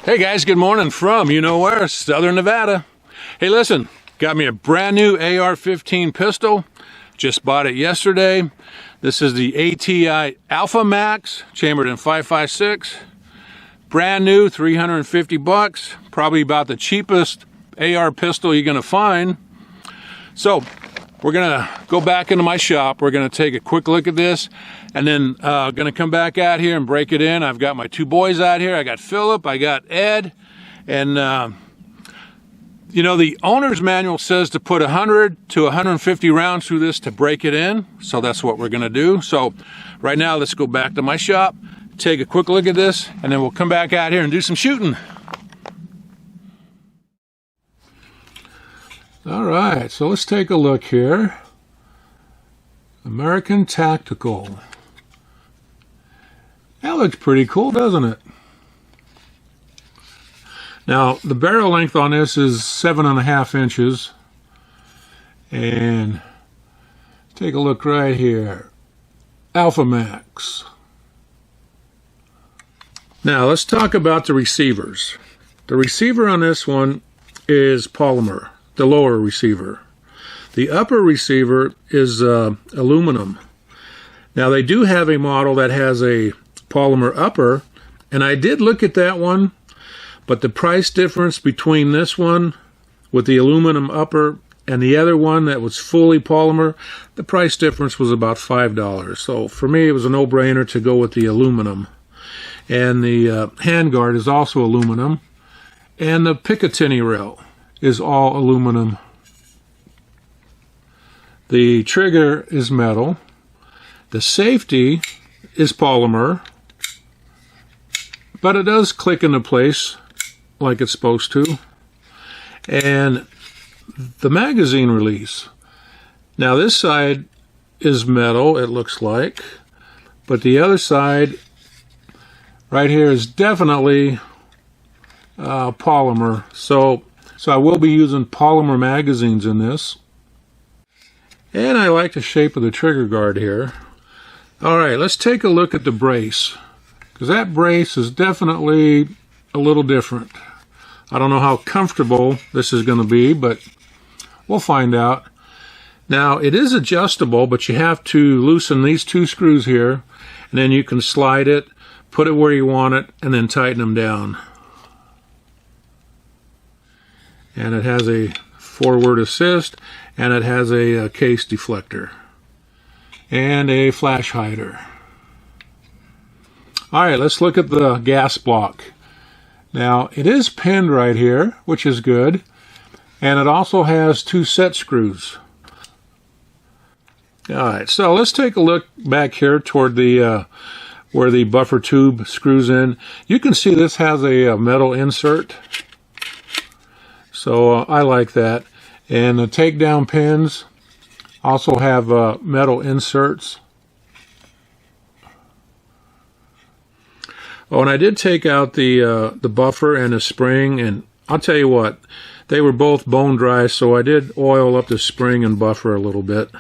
Hey guys, good morning from you know where, Southern Nevada. Hey listen, got me a brand new AR-15 pistol. Just bought it yesterday. This is the ATI Alpha Maxx, chambered in 5.56. Brand new, 350 bucks. Probably about the cheapest AR pistol you're gonna find. So we're gonna go back into my shop. We're gonna take a quick look at this, and then gonna come back out here and break it in. I've got my two boys out here. I got Philip, I got Ed, and you know, the owner's manual says to put 100 to 150 rounds through this to break it in. So that's what we're gonna do. So right now, let's go back to my shop, take a quick look at this, and then we'll come back out here and do some shooting. All right, so let's take a look here. American Tactical. That looks pretty cool, doesn't it? Now, the barrel length on this is 7.5 inches. And take a look right here. Alpha Maxx. Now, let's talk about the receivers. The receiver on this one is polymer, the lower receiver. The upper receiver is aluminum. Now, they do have a model that has a polymer upper, and I did look at that one, but the price difference between this one with the aluminum upper and the other one that was fully polymer, the price difference was about $5. So for me, it was a no-brainer to go with the aluminum. And the handguard is also aluminum, and the Picatinny rail is all aluminum. The trigger is metal. The safety is polymer, but it does click into place like it's supposed to. And the magazine release. Now this side is metal, it looks like, but the other side right here is definitely polymer. So I will be using polymer magazines in this. And I like the shape of the trigger guard here. All right, let's take a look at the brace, because that brace is definitely a little different. I don't know how comfortable this is going to be, but we'll find out. Now, it is adjustable, but you have to loosen these two screws here, and then you can slide it, put it where you want it, and then tighten them down. And it has a forward assist, and it has a case deflector and a flash hider. All right, let's look at the gas block. Now, it is pinned right here, which is good, and it also has two set screws. All right, so let's take a look back here toward the where the buffer tube screws in. You can see this has a metal insert, so I like that. And the takedown pins also have metal inserts. Oh, and I did take out the buffer and the spring, and I'll tell you what, they were both bone dry, so I did oil up the spring and buffer a little bit.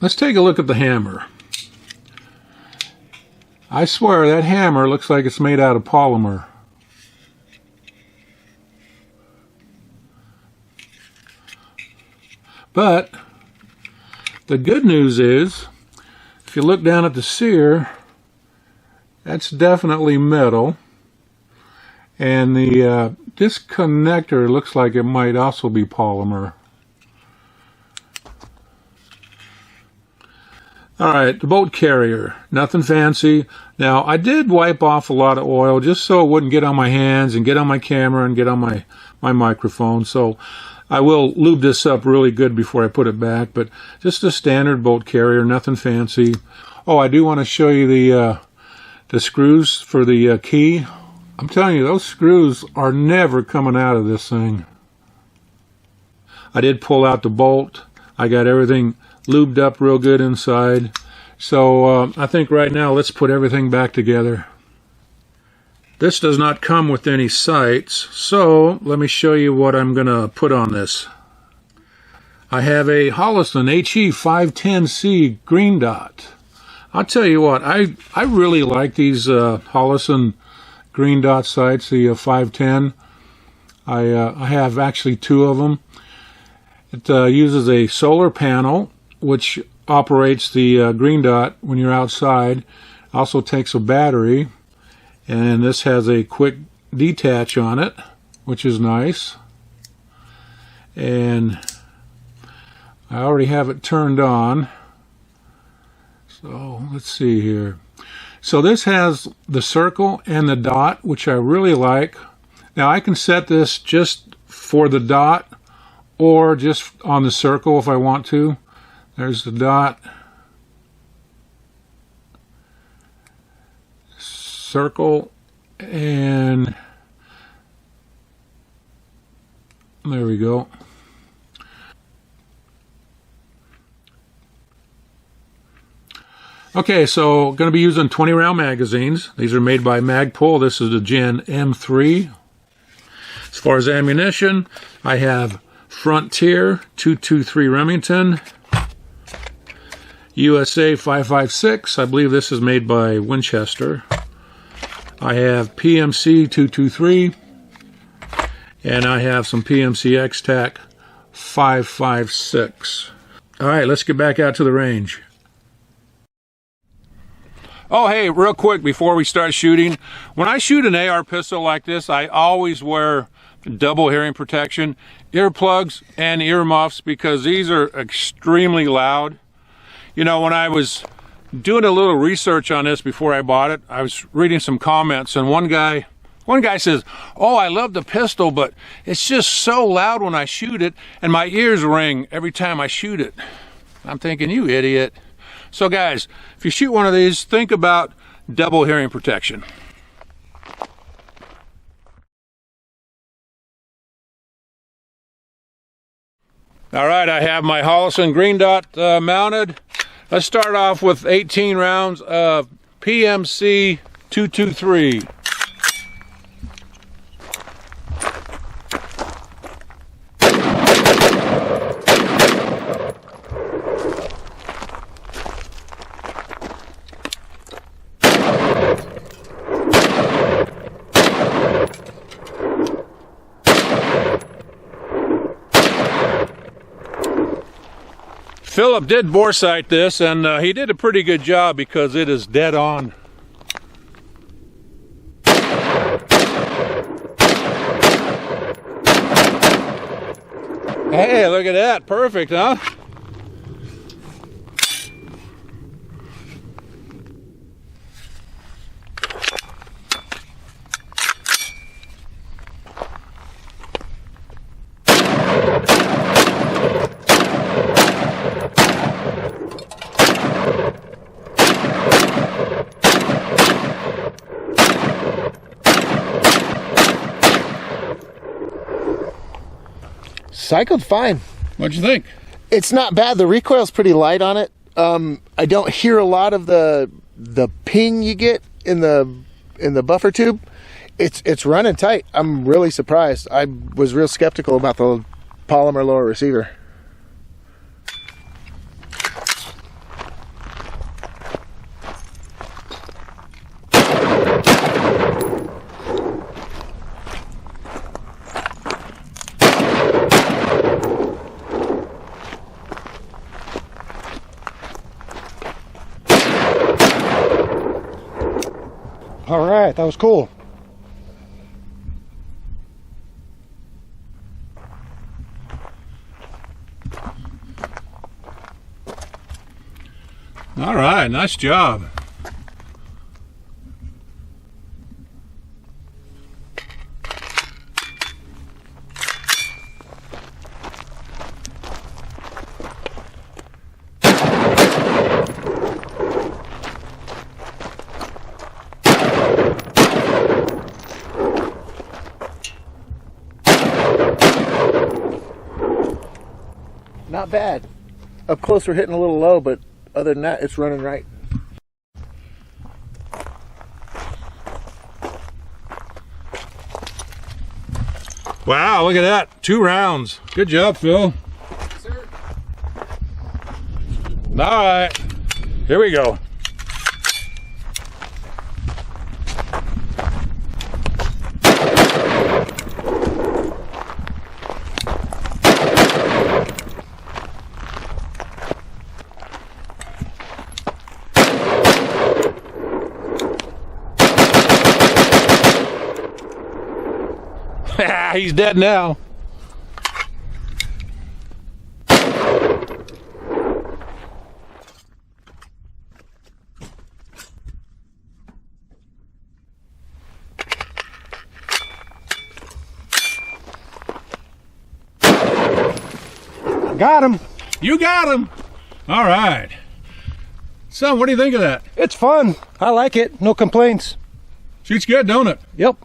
Let's take a look at the hammer. I swear that hammer looks like it's made out of polymer. But the good news is, if you look down at the sear, that's definitely metal. And the this connector looks like it might also be polymer. All right, the bolt carrier, nothing fancy. Now, I did wipe off a lot of oil just so it wouldn't get on my hands and get on my camera and get on my microphone. So I will lube this up really good before I put it back, but just a standard bolt carrier, nothing fancy. Oh, I do want to show you the screws for the key. I'm telling you, those screws are never coming out of this thing. I did pull out the bolt. I got everything lubed up real good inside. So I think right now, let's put everything back together. This does not come with any sights, so let me show you what I'm going to put on this. I have a Holosun HE510C green dot. I'll tell you what, I really like these Holosun green dot sights, the 510. I have actually 2 of them. It uses a solar panel which operates the green dot when you're outside. Also takes a battery, and this has a quick detach on it, which is nice. And I already have it turned on. So let's see here. So this has the circle and the dot, which I really like. Now I can set this just for the dot or just on the circle if I want to. There's the dot, circle, and there we go. Okay, so going to be using 20 round magazines. These are made by Magpul. This is the Gen M3. As far as ammunition, I have Frontier 223 Remington, USA 5.56. I believe this is made by Winchester. I have PMC 223, and I have some PMC X-Tac 5.56. All right, let's get back out to the range. Oh, hey, real quick before we start shooting, when I shoot an AR pistol like this, I always wear double hearing protection, earplugs and earmuffs, because these are extremely loud. You know, when I was doing a little research on this before I bought it, I was reading some comments, and one guy says, "Oh, I love the pistol, but it's just so loud when I shoot it, and my ears ring every time I shoot it." I'm thinking, you idiot. So guys, if you shoot one of these, think about double hearing protection. All right, I have my Hollison green dot mounted. Let's start off with 18 rounds of PMC 223. Philip did bore sight this, and he did a pretty good job because it is dead on. Hey, look at that. Perfect, huh? Cycled fine. What'd you think? It's not bad. The recoil's pretty light on it. I don't hear a lot of the ping you get in the buffer tube. It's running tight. I'm really surprised. I was real skeptical about the Polymer lower receiver. All right, that was cool. All right, nice job. Not bad. Up close we're hitting a little low, but other than that, it's running right. Wow, look at that. 2 rounds. Good job, Phil. Yes, sir. All right, here we go. He's dead now. Got him. You got him. All right. Son, what do you think of that? It's fun. I like it. No complaints. Shoots good, don't it? Yep.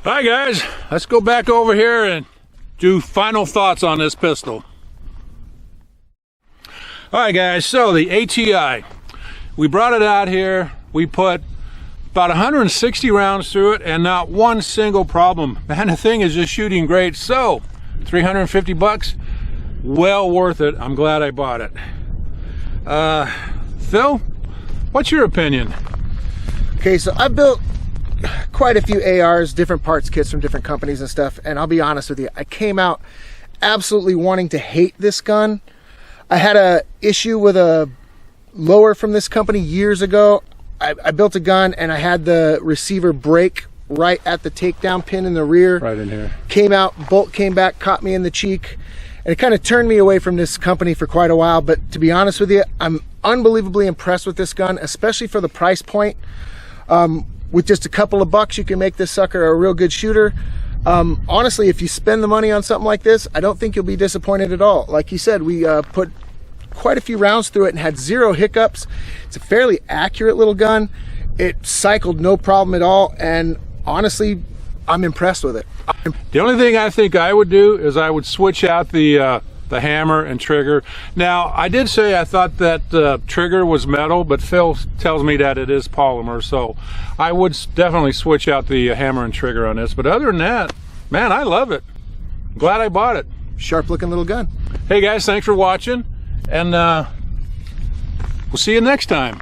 Hi guys, let's go back over here and do final thoughts on this pistol. Alright guys, so the ATI, we brought it out here, we put about 160 rounds through it and not one single problem. Man, the thing is just shooting great. So 350 bucks, well worth it. I'm glad I bought it. Phil, what's your opinion? Okay, so I built quite a few ARs, different parts kits from different companies and stuff, and I'll be honest with you, I came out absolutely wanting to hate this gun. I had a issue with a lower from this company years ago. I built a gun and I had the receiver break right at the takedown pin in the rear. Right in here. Came out, bolt came back, caught me in the cheek, and it kind of turned me away from this company for quite a while. But to be honest with you, I'm unbelievably impressed with this gun, especially for the price point. With just a couple of bucks, you can make this sucker a real good shooter. Honestly, if you spend the money on something like this, I don't think you'll be disappointed at all. Like you said, we put quite a few rounds through it and had zero hiccups. It's a fairly accurate little gun. It cycled no problem at all, and honestly, I'm impressed with it. The only thing I think I would do is I would switch out the hammer and trigger. Now, I did say I thought that trigger was metal, but Phil tells me that it is polymer, so I would definitely switch out the hammer and trigger on this. But other than that, man, I love it. I'm glad I bought it. Sharp looking little gun. Hey guys, thanks for watching, and we'll see you next time.